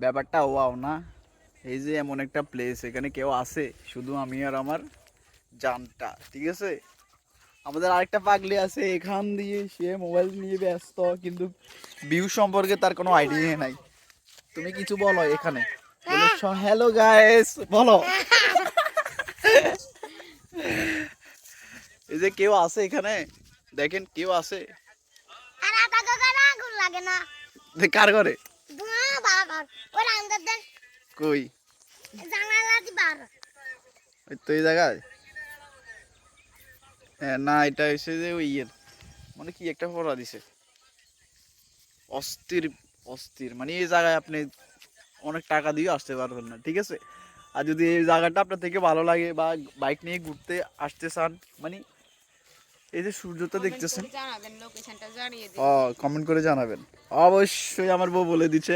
ব্যাপারটা ওয়াও না? এই যে এমন একটা প্লেস, এখানে কেউ আছে শুধু আমি আর আমার জানটা, ঠিক আছে? আমাদের আরেকটা পাগলি আছে এখান দিয়ে, সে মোবাইল নিয়ে ব্যস্ত, কিন্তু ভিউ সম্পর্কে তার কোনো আইডিয়া নাই। তুমি কিছু বলো এখানে, বলো হ্যালো গাইস বলো। এই যে কেউ আছে এখানে, দেখেন কেউ আছে। কার ঘরে? কই? ওই তো এই জায়গায়। হ্যাঁ না, এটা হচ্ছে যে ওই ইয়ের, মানে কি একটা পড়া দিছে, অস্থির অস্থির, মানে এই জায়গায় আপনি অনেক টাকা দিয়ে আসতে পারবেন না, ঠিক আছে? আর যদি এই জায়গাটা আপনার থেকে ভালো লাগে বা বাইক নিয়ে ঘুরতে আসতে চান, মানে এই যে সূর্যটা দেখতেছেন, জানাবেন, লোকেশনটা জানিয়ে দিন। কমেন্ট করে জানাবেন। অবশ্যই আমার বউ বলে দিচ্ছে।